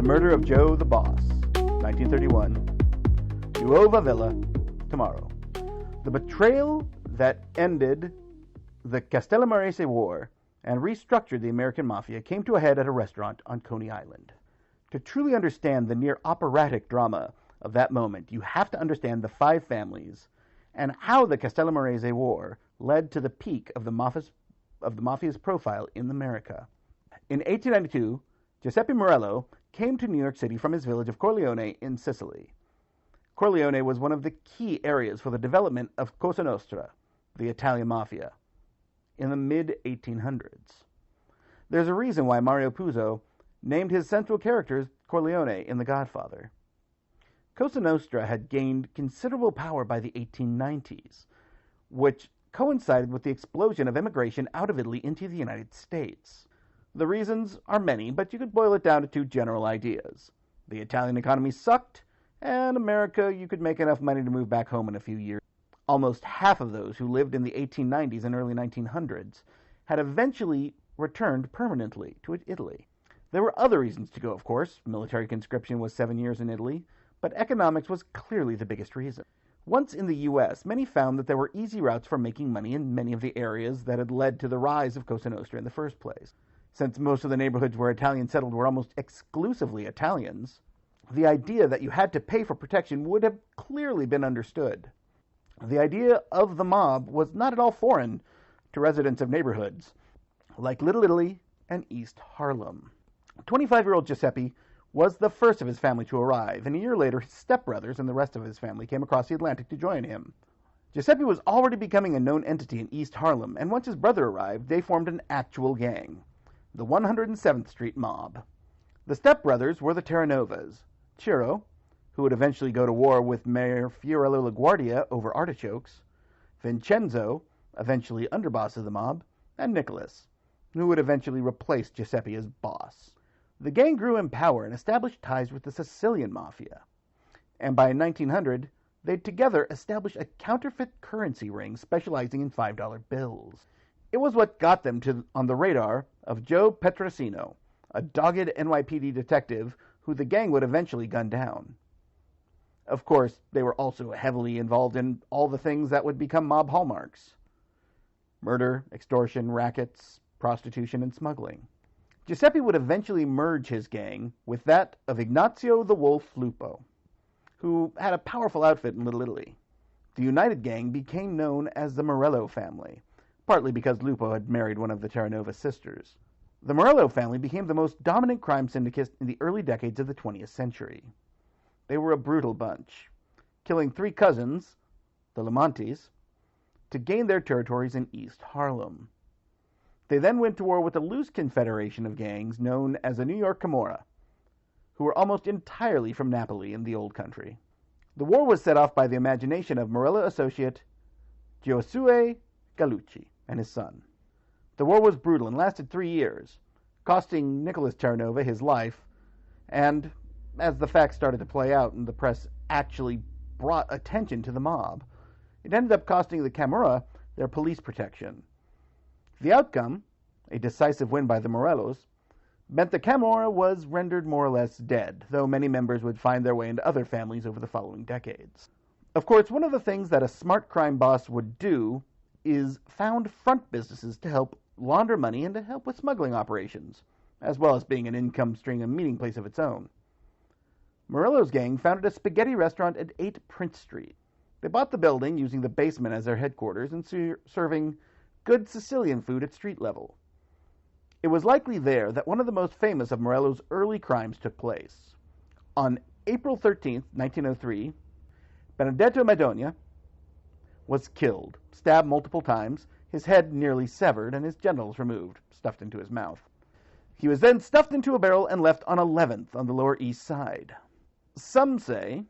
Murder of Joe the Boss, 1931. Nuova Villa, tomorrow. The betrayal that ended the Castellamarese War and restructured the American Mafia came to a head at a restaurant on Coney Island. To truly understand the near operatic drama of that moment, you have to understand the five families and how the Castellamarese War led to the peak of the Mafia's profile in America. In 1892, Giuseppe Morello came to New York City from his village of Corleone in Sicily. Corleone was one of the key areas for the development of Cosa Nostra, the Italian Mafia, in the mid-1800s. There's a reason why Mario Puzo named his central characters Corleone in The Godfather. Cosa Nostra had gained considerable power by the 1890s, which coincided with the explosion of immigration out of Italy into the United States. The reasons are many, but you could boil it down to two general ideas. The Italian economy sucked, and America, you could make enough money to move back home in a few years. Almost half of those who lived in the 1890s and early 1900s had eventually returned permanently to Italy. There were other reasons to go, of course. Military conscription was 7 years in Italy, but economics was clearly the biggest reason. Once in the U.S., many found that there were easy routes for making money in many of the areas that had led to the rise of Cosa Nostra in the first place. Since most of the neighborhoods where Italians settled were almost exclusively Italians, the idea that you had to pay for protection would have clearly been understood. The idea of the mob was not at all foreign to residents of neighborhoods like Little Italy and East Harlem. 25-year-old Giuseppe was the first of his family to arrive, and a year later his stepbrothers and the rest of his family came across the Atlantic to join him. Giuseppe was already becoming a known entity in East Harlem, and once his brother arrived, they formed an actual gang, the 107th Street Mob. The stepbrothers were the Terranovas: Ciro, who would eventually go to war with Mayor Fiorello LaGuardia over artichokes; Vincenzo, eventually underboss of the mob; and Nicholas, who would eventually replace Giuseppe as boss. The gang grew in power and established ties with the Sicilian Mafia, and by 1900, they'd together established a counterfeit currency ring specializing in $5 bills. It was what got them on the radar of Joe Petrosino, a dogged NYPD detective who the gang would eventually gun down. Of course, they were also heavily involved in all the things that would become mob hallmarks: murder, extortion, rackets, prostitution, and smuggling. Giuseppe would eventually merge his gang with that of Ignazio the Wolf Lupo, who had a powerful outfit in Little Italy. The united gang became known as the Morello family, partly because Lupo had married one of the Terranova sisters. The Morello family became the most dominant crime syndicate in the early decades of the 20th century. They were a brutal bunch, killing 3 cousins, the Lamontis, to gain their territories in East Harlem. They then went to war with a loose confederation of gangs known as the New York Camorra, who were almost entirely from Napoli in the Old Country. The war was set off by the imagination of Morello associate Giosuè Gallucci and his son. The war was brutal and lasted 3 years, costing Nicholas Terranova his life, and as the facts started to play out and the press actually brought attention to the mob, it ended up costing the Camorra their police protection. The outcome, a decisive win by the Morellos, meant the Camorra was rendered more or less dead, though many members would find their way into other families over the following decades. Of course, one of the things that a smart crime boss would do is found front businesses to help launder money and to help with smuggling operations, as well as being an income stream and meeting place of its own. Morello's gang founded a spaghetti restaurant at 8 Prince Street. They bought the building, using the basement as their headquarters, and serving good Sicilian food at street level. It was likely there that one of the most famous of Morello's early crimes took place. On April 13, 1903, Benedetto Madonia was killed, stabbed multiple times, his head nearly severed, and his genitals removed, stuffed into his mouth. He was then stuffed into a barrel and left on 11th on the Lower East Side. Some say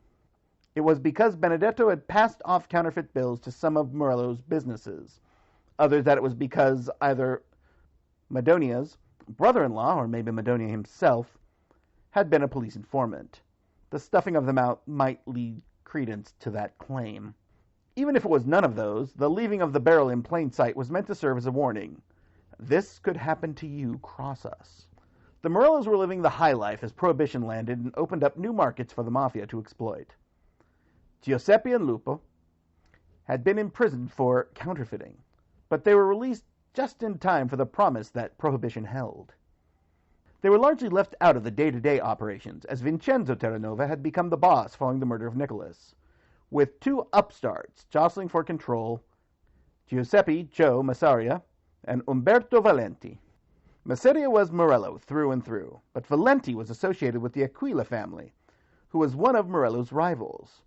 it was because Benedetto had passed off counterfeit bills to some of Morello's businesses. Others that it was because either Madonia's brother-in-law, or maybe Madonia himself, had been a police informant. The stuffing of the mouth might lead credence to that claim. Even if it was none of those, the leaving of the barrel in plain sight was meant to serve as a warning. This could happen to you, cross us. The Morellos were living the high life as Prohibition landed and opened up new markets for the Mafia to exploit. Giuseppe and Lupo had been imprisoned for counterfeiting, but they were released just in time for the promise that Prohibition held. They were largely left out of the day-to-day operations, as Vincenzo Terranova had become the boss following the murder of Nicholas, with two upstarts jostling for control, Giuseppe Joe Masseria and Umberto Valenti. Masseria was Morello through and through, but Valenti was associated with the Aquila family, who was one of Morello's rivals.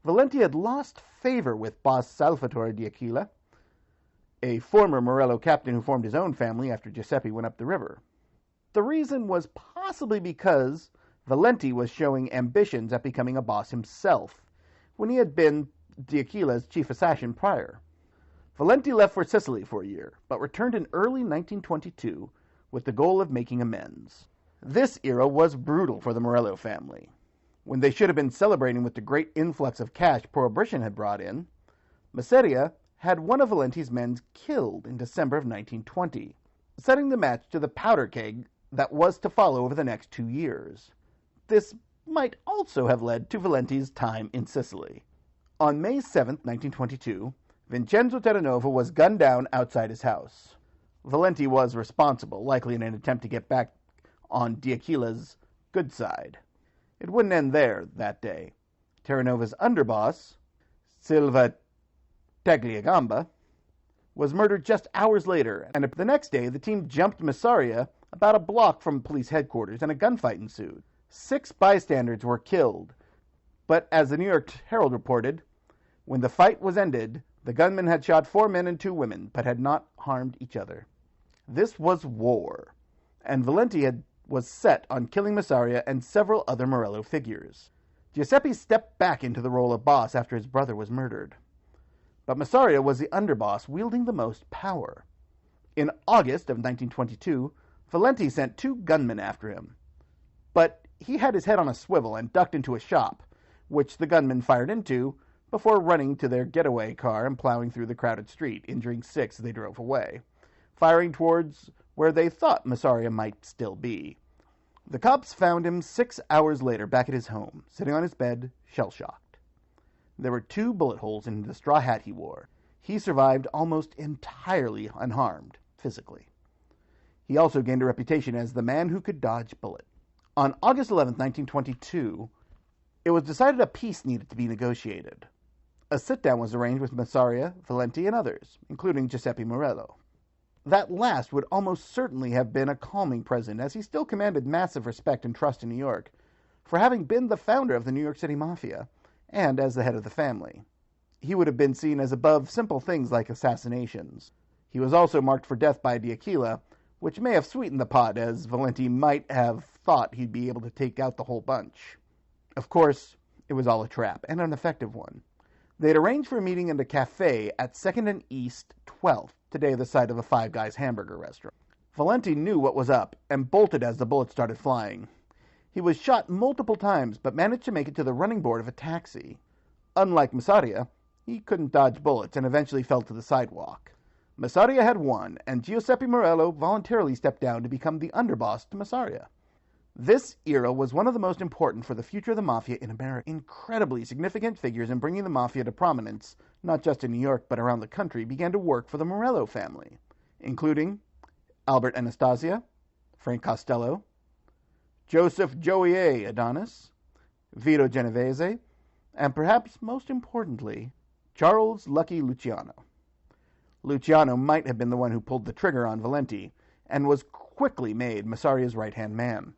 Valenti had lost favor with boss Salvatore di Aquila, a former Morello captain who formed his own family after Giuseppe went up the river. The reason was possibly because Valenti was showing ambitions at becoming a boss himself, when he had been di Aquila's chief assassin prior. Valenti left for Sicily for a year, but returned in early 1922 with the goal of making amends. This era was brutal for the Morello family. When they should have been celebrating with the great influx of cash Prohibition had brought in, Masseria had one of Valenti's men killed in December of 1920, setting the match to the powder keg that was to follow over the next 2 years. This might also have led to Valenti's time in Sicily. On May 7, 1922, Vincenzo Terranova was gunned down outside his house. Valenti was responsible, likely in an attempt to get back on di Aquila's good side. It wouldn't end there that day. Terranova's underboss, Silva Tagliagamba, was murdered just hours later, and the next day the team jumped Masseria about a block from police headquarters, and a gunfight ensued. 6 bystanders were killed, but as the New York Herald reported, when the fight was ended, the gunmen had shot 4 men and 2 women, but had not harmed each other. This was war, and Valenti was set on killing Masseria and several other Morello figures. Giuseppe stepped back into the role of boss after his brother was murdered. But Masseria was the underboss, wielding the most power. In August of 1922, Valenti sent 2 gunmen after him. But he had his head on a swivel and ducked into a shop, which the gunmen fired into before running to their getaway car and plowing through the crowded street, injuring 6 as they drove away, firing towards where they thought Masseria might still be. The cops found him 6 hours later back at his home, sitting on his bed, shell-shocked. There were 2 bullet holes in the straw hat he wore. He survived almost entirely unharmed, physically. He also gained a reputation as the man who could dodge bullets. On August 11, 1922, it was decided a peace needed to be negotiated. A sit-down was arranged with Masseria, Valenti, and others, including Giuseppe Morello. That last would almost certainly have been a calming president, as he still commanded massive respect and trust in New York for having been the founder of the New York City Mafia and as the head of the family. He would have been seen as above simple things like assassinations. He was also marked for death by di Aquila, which may have sweetened the pot, as Valenti might have thought he'd be able to take out the whole bunch. Of course, it was all a trap, and an effective one. They'd arranged for a meeting in a cafe at 2nd and East 12th, today the site of a Five Guys hamburger restaurant. Valenti knew what was up, and bolted as the bullets started flying. He was shot multiple times, but managed to make it to the running board of a taxi. Unlike Masseria, he couldn't dodge bullets, and eventually fell to the sidewalk. Masseria had won, and Giuseppe Morello voluntarily stepped down to become the underboss to Masseria. This era was one of the most important for the future of the Mafia in America. Incredibly significant figures in bringing the Mafia to prominence, not just in New York but around the country, began to work for the Morello family, including Albert Anastasia, Frank Costello, Joseph Joey Adonis, Vito Genovese, and perhaps most importantly, Charles Lucky Luciano. Luciano might have been the one who pulled the trigger on Valenti, and was quickly made Masseria's right-hand man.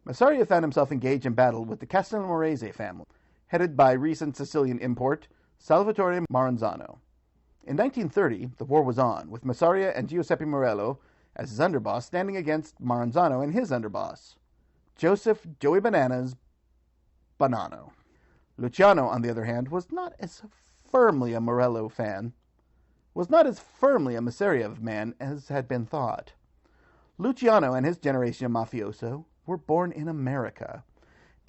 Masseria found himself engaged in battle with the Castellamorese family, headed by recent Sicilian import Salvatore Maranzano. In 1930, the war was on, with Masseria and Giuseppe Morello as his underboss standing against Maranzano and his underboss, Joseph Joey Bananas Bonanno. Luciano, on the other hand, was not as firmly a Masseria man as had been thought. Luciano and his generation of mafioso were born in America,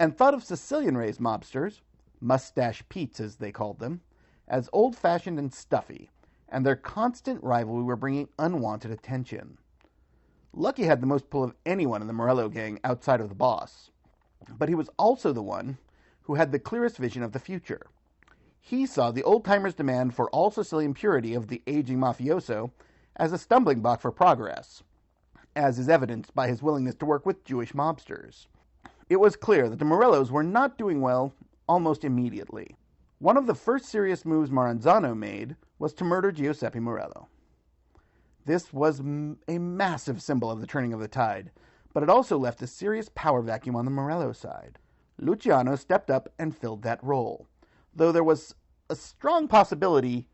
and thought of Sicilian-raised mobsters, Mustache Pete's as they called them, as old-fashioned and stuffy, and their constant rivalry were bringing unwanted attention. Lucky had the most pull of anyone in the Morello gang outside of the boss, but he was also the one who had the clearest vision of the future. He saw the old-timers' demand for all Sicilian purity of the aging mafioso as a stumbling block for progress, as is evidenced by his willingness to work with Jewish mobsters. It was clear that the Morellos were not doing well almost immediately. One of the first serious moves Maranzano made was to murder Giuseppe Morello. This was a massive symbol of the turning of the tide, but it also left a serious power vacuum on the Morello side. Luciano stepped up and filled that role, though there was a strong possibility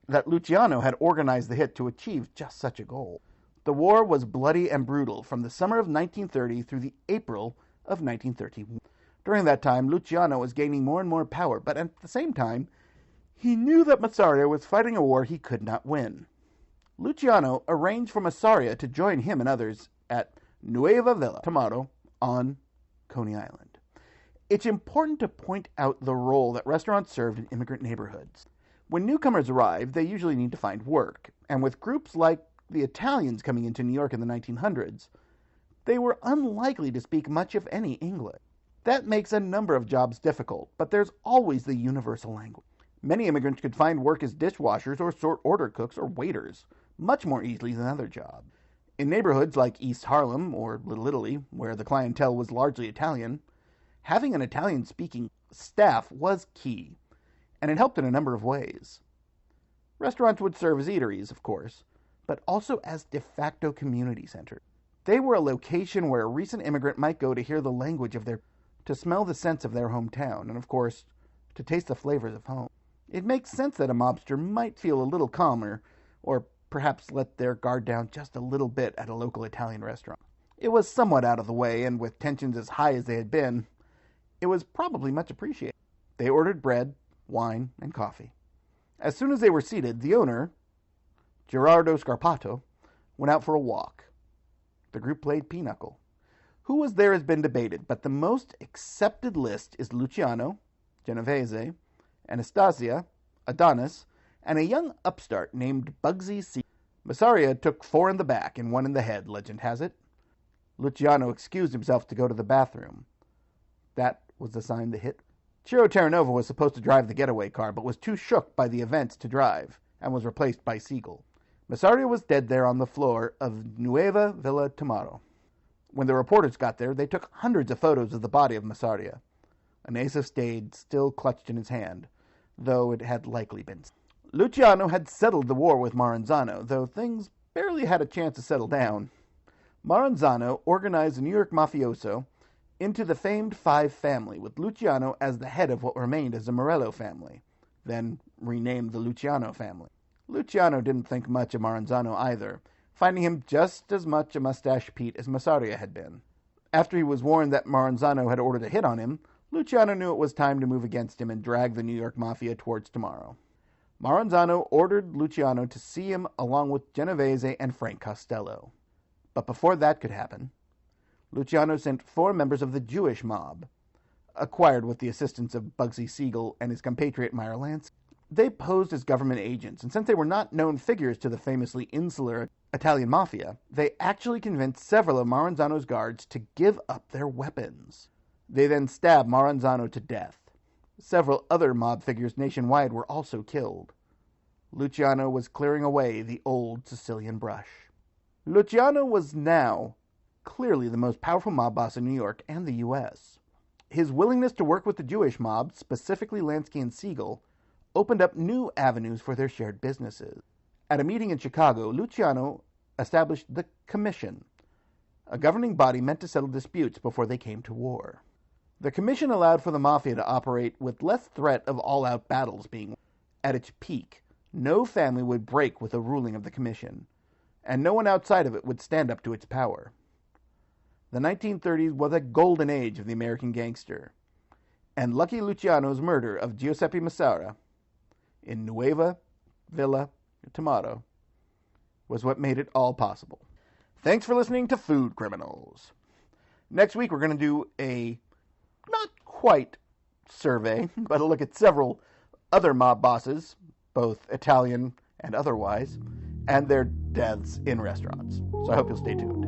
that Luciano had organized the hit to achieve just such a goal. The war was bloody and brutal from the summer of 1930 through the April of 1931. During that time, Luciano was gaining more and more power, but at the same time, he knew that Masseria was fighting a war he could not win. Luciano arranged for Masseria to join him and others at Nueva Villa Tomaro on Coney Island. It's important to point out the role that restaurants served in immigrant neighborhoods. When newcomers arrive, they usually need to find work, and with groups like the Italians coming into New York in the 1900s, they were unlikely to speak much of any English. That makes a number of jobs difficult, but there's always the universal language. Many immigrants could find work as dishwashers or sort order cooks or waiters much more easily than other jobs. In neighborhoods like East Harlem or Little Italy, where the clientele was largely Italian, having an Italian-speaking staff was key, and it helped in a number of ways. Restaurants would serve as eateries, of course, but also as de facto community centers. They were a location where a recent immigrant might go to hear the language of to smell the scents of their hometown, and of course, to taste the flavors of home. It makes sense that a mobster might feel a little calmer, or perhaps let their guard down just a little bit at a local Italian restaurant. It was somewhat out of the way, and with tensions as high as they had been, it was probably much appreciated. They ordered bread, wine, and coffee. As soon as they were seated, the owner, Gerardo Scarpato, went out for a walk. The group played pinochle. Who was there has been debated, but the most accepted list is Luciano, Genovese, Anastasia, Adonis, and a young upstart named Bugsy C. Masseria took 4 in the back and 1 in the head, legend has it. Luciano excused himself to go to the bathroom. That was the sign the hit. Ciro Terranova was supposed to drive the getaway car, but was too shook by the events to drive, and was replaced by Siegel. Masseria was dead there on the floor of Nueva Villa Tomaro. When the reporters got there, they took hundreds of photos of the body of Masseria. An ace of spades still clutched in his hand, though it had likely been. Luciano had settled the war with Maranzano, though things barely had a chance to settle down. Maranzano organized the New York mafioso into the famed Five family, with Luciano as the head of what remained as the Morello family, then renamed the Luciano family. Luciano didn't think much of Maranzano either, finding him just as much a mustache Pete as Masseria had been. After he was warned that Maranzano had ordered a hit on him, Luciano knew it was time to move against him and drag the New York Mafia towards tomorrow. Maranzano ordered Luciano to see him along with Genovese and Frank Costello. But before that could happen, Luciano sent 4 members of the Jewish mob, acquired with the assistance of Bugsy Siegel and his compatriot Meyer Lansky. They posed as government agents, and since they were not known figures to the famously insular Italian mafia, they actually convinced several of Maranzano's guards to give up their weapons. They then stabbed Maranzano to death. Several other mob figures nationwide were also killed. Luciano was clearing away the old Sicilian brush. Luciano was now clearly the most powerful mob boss in New York and the U.S. His willingness to work with the Jewish mob, specifically Lansky and Siegel, opened up new avenues for their shared businesses. At a meeting in Chicago, Luciano established the Commission, a governing body meant to settle disputes before they came to war. The Commission allowed for the Mafia to operate with less threat of all-out battles being. At its peak, no family would break with a ruling of the Commission, and no one outside of it would stand up to its power. The 1930s was a golden age of the American gangster, and Lucky Luciano's murder of Giuseppe Masseria in Nueva Villa Tomaro was what made it all possible. Thanks for listening to Food Criminals. Next week we're going to do a not quite survey, but a look at several other mob bosses, both Italian and otherwise, and their deaths in restaurants. So I hope you'll stay tuned.